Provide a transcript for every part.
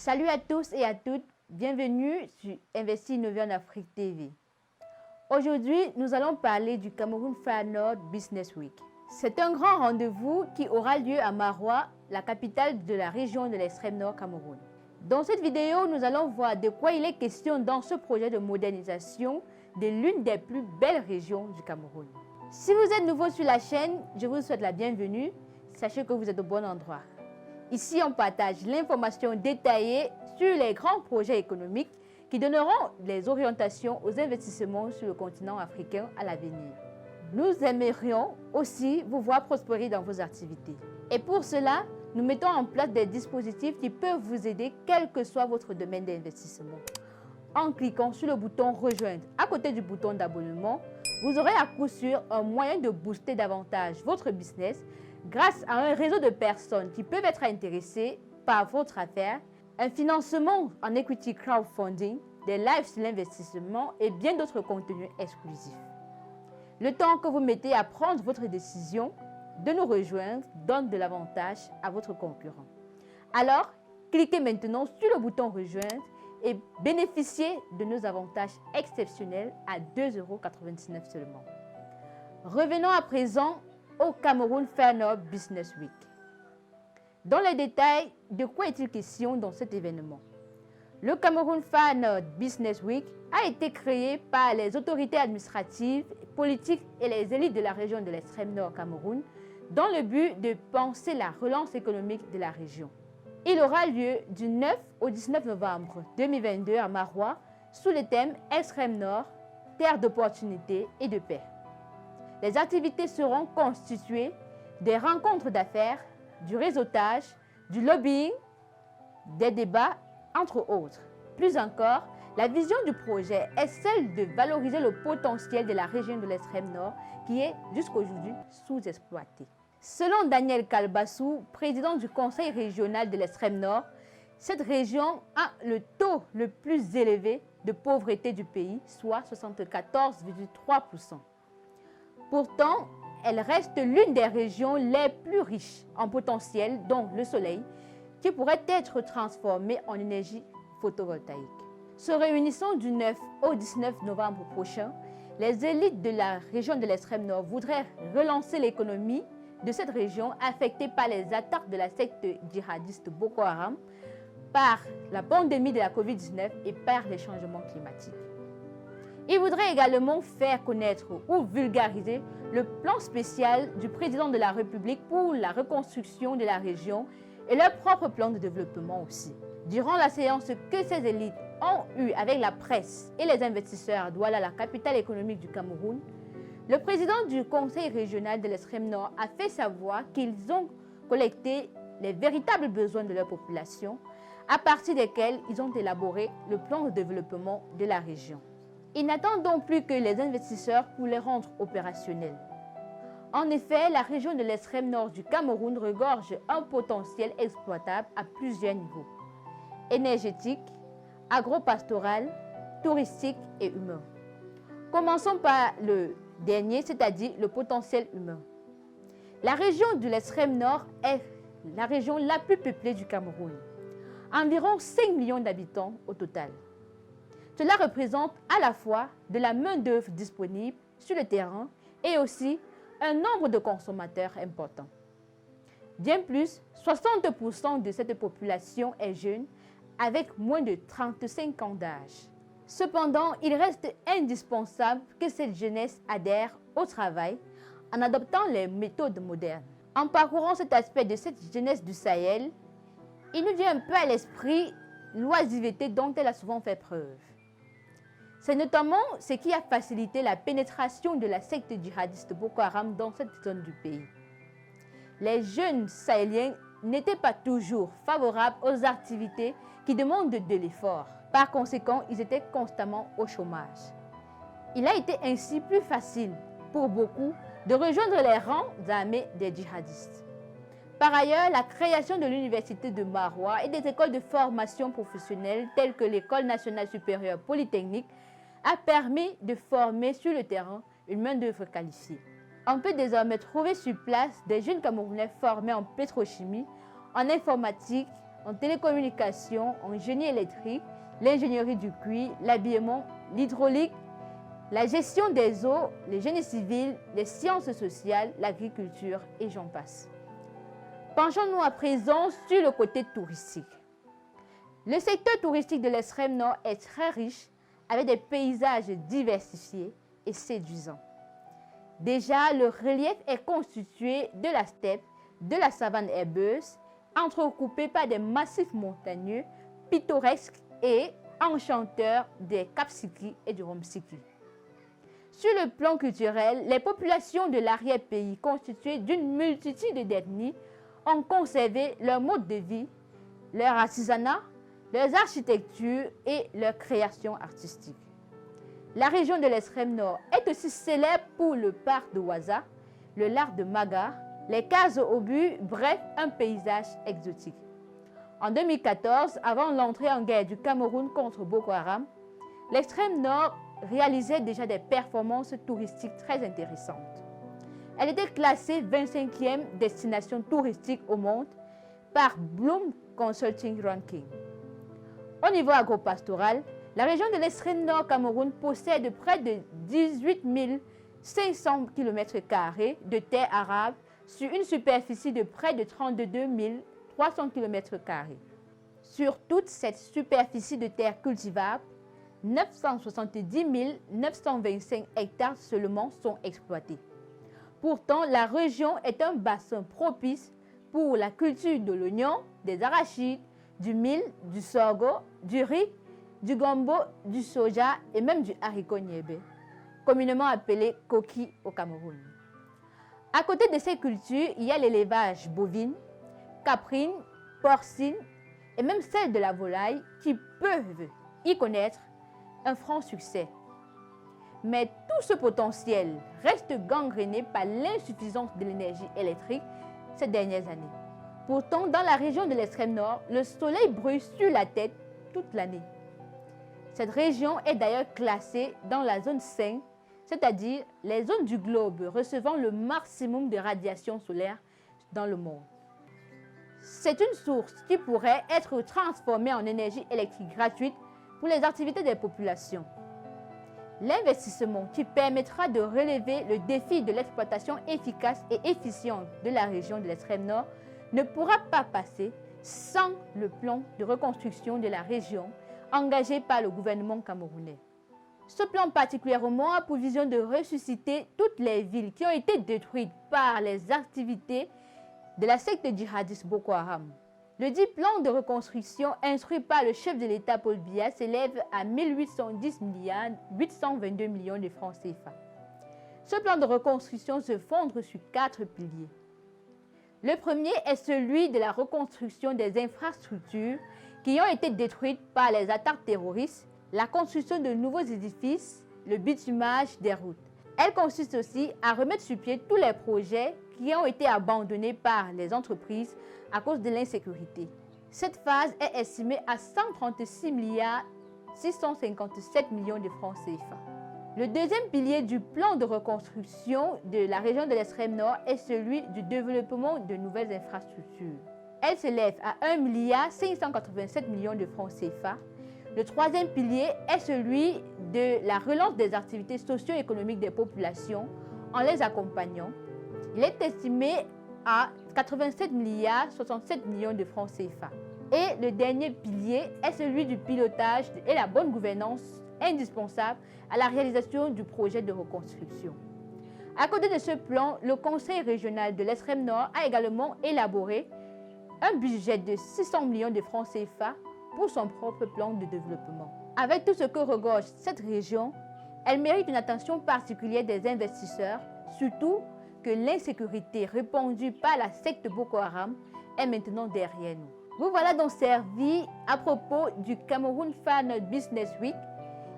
Salut à tous et à toutes, bienvenue sur Investir Innover en Afrique TV. Aujourd'hui, nous allons parler du Cameroun Far North Business Week. C'est un grand rendez-vous qui aura lieu à Maroua, la capitale de la région de l'extrême nord Cameroun. Dans cette vidéo, nous allons voir de quoi il est question dans ce projet de modernisation de l'une des plus belles régions du Cameroun. Si vous êtes nouveau sur la chaîne, je vous souhaite la bienvenue. Sachez que vous êtes au bon endroit. Ici, on partage l'information détaillée sur les grands projets économiques qui donneront les orientations aux investissements sur le continent africain à l'avenir. Nous aimerions aussi vous voir prospérer dans vos activités. Et pour cela, nous mettons en place des dispositifs qui peuvent vous aider quel que soit votre domaine d'investissement. En cliquant sur le bouton « Rejoindre » à côté du bouton d'abonnement, vous aurez à coup sûr un moyen de booster davantage votre business grâce à un réseau de personnes qui peuvent être intéressées par votre affaire, un financement en equity crowdfunding, des lives sur l'investissement et bien d'autres contenus exclusifs. Le temps que vous mettez à prendre votre décision de nous rejoindre donne de l'avantage à votre concurrent. Alors, cliquez maintenant sur le bouton « Rejoindre » et bénéficiez de nos avantages exceptionnels à 2,99 € seulement. Revenons à présent au Cameroun Far North Business Week. Dans les détails, de quoi est-il question dans cet événement? Le Cameroun Far North Business Week a été créé par les autorités administratives, politiques et les élites de la région de l'extrême nord Cameroun dans le but de penser la relance économique de la région. Il aura lieu du 9 au 19 novembre 2022 à Maroua sous le thème Extrême Nord, terre d'opportunités et de paix. Les activités seront constituées des rencontres d'affaires, du réseautage, du lobbying, des débats, entre autres. Plus encore, la vision du projet est celle de valoriser le potentiel de la région de l'extrême nord qui est jusqu'aujourd'hui sous-exploité. Selon Daniel Kalbassou, président du Conseil régional de l'extrême nord, cette région a le taux le plus élevé de pauvreté du pays, soit 74,3%. Pourtant, elle reste l'une des régions les plus riches en potentiel, dont le soleil, qui pourrait être transformé en énergie photovoltaïque. Se réunissant du 9 au 19 novembre prochain, les élites de la région de l'extrême nord voudraient relancer l'économie de cette région affectée par les attaques de la secte djihadiste Boko Haram, par la pandémie de la Covid-19 et par les changements climatiques. Il voudrait également faire connaître ou vulgariser le plan spécial du président de la République pour la reconstruction de la région et leur propre plan de développement aussi. Durant la séance que ces élites ont eue avec la presse et les investisseurs à Douala, la capitale économique du Cameroun, le président du Conseil régional de l'extrême nord a fait savoir qu'ils ont collecté les véritables besoins de leur population, à partir desquels ils ont élaboré le plan de développement de la région. Ils n'attendent donc plus que les investisseurs pour les rendre opérationnels. En effet, la région de l'extrême nord du Cameroun regorge un potentiel exploitable à plusieurs niveaux: énergétique, agro-pastoral, touristique et humain. Commençons par le dernier, c'est-à-dire le potentiel humain. La région de l'extrême nord est la région la plus peuplée du Cameroun. Environ 5 millions d'habitants au total. Cela représente à la fois de la main-d'œuvre disponible sur le terrain et aussi un nombre de consommateurs important. Bien plus, 60% de cette population est jeune, avec moins de 35 ans d'âge. Cependant, il reste indispensable que cette jeunesse adhère au travail en adoptant les méthodes modernes. En parcourant cet aspect de cette jeunesse du Sahel, il nous vient un peu à l'esprit l'oisiveté dont elle a souvent fait preuve. C'est notamment ce qui a facilité la pénétration de la secte djihadiste Boko Haram dans cette zone du pays. Les jeunes sahéliens n'étaient pas toujours favorables aux activités qui demandent de l'effort. Par conséquent, ils étaient constamment au chômage. Il a été ainsi plus facile pour beaucoup de rejoindre les rangs armés des djihadistes. Par ailleurs, la création de l'université de Maroua et des écoles de formation professionnelle telles que l'École nationale supérieure polytechnique a permis de former sur le terrain une main-d'œuvre qualifiée. On peut désormais trouver sur place des jeunes Camerounais formés en pétrochimie, en informatique, en télécommunications, en génie électrique, l'ingénierie du cuir, l'habillement, l'hydraulique, la gestion des eaux, le génie civil, les sciences sociales, l'agriculture et j'en passe. Penchons-nous à présent sur le côté touristique. Le secteur touristique de l'extrême nord est très riche avec des paysages diversifiés et séduisants. Déjà, le relief est constitué de la steppe, de la savane herbeuse, entrecoupée par des massifs montagneux pittoresques et enchanteurs des Kapsiki et du Romsiki. Sur le plan culturel, les populations de l'arrière-pays constituées d'une multitude d'ethnies ont conservé leur mode de vie, leur artisanat, leurs architectures et leurs créations artistiques. La région de l'extrême nord est aussi célèbre pour le parc de Waza, le lac de Maga, les cases au but, bref, un paysage exotique. En 2014, avant l'entrée en guerre du Cameroun contre Boko Haram, l'extrême nord réalisait déjà des performances touristiques très intéressantes. Elle était classée 25e destination touristique au monde par Bloom Consulting Ranking. Au niveau agropastoral, la région de l'extrême nord Cameroun possède près de 18 500 km² de terres arables sur une superficie de près de 32 300 km². Sur toute cette superficie de terres cultivables, 970 925 hectares seulement sont exploités. Pourtant, la région est un bassin propice pour la culture de l'oignon, des arachides, du mil, du sorgho, du riz, du gombo, du soja et même du haricot niébé, communément appelé coquille au Cameroun. À côté de ces cultures, il y a l'élevage bovine, caprine, porcine et même celle de la volaille qui peuvent y connaître un franc succès. Mais tout ce potentiel reste gangréné par l'insuffisance de l'énergie électrique ces dernières années. Pourtant, dans la région de l'extrême nord, le soleil brûle sur la tête toute l'année. Cette région est d'ailleurs classée dans la zone 5, c'est-à-dire les zones du globe recevant le maximum de radiation solaire dans le monde. C'est une source qui pourrait être transformée en énergie électrique gratuite pour les activités des populations. L'investissement qui permettra de relever le défi de l'exploitation efficace et efficiente de la région de l'extrême nord ne pourra pas passer sans le plan de reconstruction de la région engagé par le gouvernement camerounais. Ce plan particulièrement a pour vision de ressusciter toutes les villes qui ont été détruites par les activités de la secte djihadiste Boko Haram. Le dit plan de reconstruction instruit par le chef de l'État Paul Biya s'élève à 1810 822 millions de francs CFA. Ce plan de reconstruction se fonde sur 4 piliers. Le premier est celui de la reconstruction des infrastructures qui ont été détruites par les attaques terroristes, la construction de nouveaux édifices, le bitumage des routes. Elle consiste aussi à remettre sur pied tous les projets qui ont été abandonnés par les entreprises à cause de l'insécurité. Cette phase est estimée à 136 657 millions de francs CFA. Le deuxième pilier du plan de reconstruction de la région de l'extrême nord est celui du développement de nouvelles infrastructures. Elle s'élève à 1 587 millions de francs CFA. Le troisième pilier est celui de la relance des activités socio-économiques des populations en les accompagnant. Il est estimé à 87 67 millions de francs CFA. Et le dernier pilier est celui du pilotage et la bonne gouvernance indispensable à la réalisation du projet de reconstruction. À côté de ce plan, le Conseil régional de l'extrême nord a également élaboré un budget de 600 millions de francs CFA pour son propre plan de développement. Avec tout ce que regorge cette région, elle mérite une attention particulière des investisseurs, surtout que l'insécurité répandue par la secte Boko Haram est maintenant derrière nous. Vous voilà donc servi à propos du Cameroun Far North Business Week.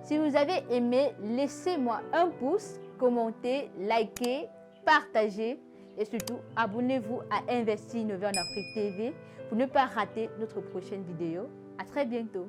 Si vous avez aimé, laissez-moi un pouce, commentez, likez, partagez et surtout abonnez-vous à Investir Innover en Afrique TV pour ne pas rater notre prochaine vidéo. À très bientôt.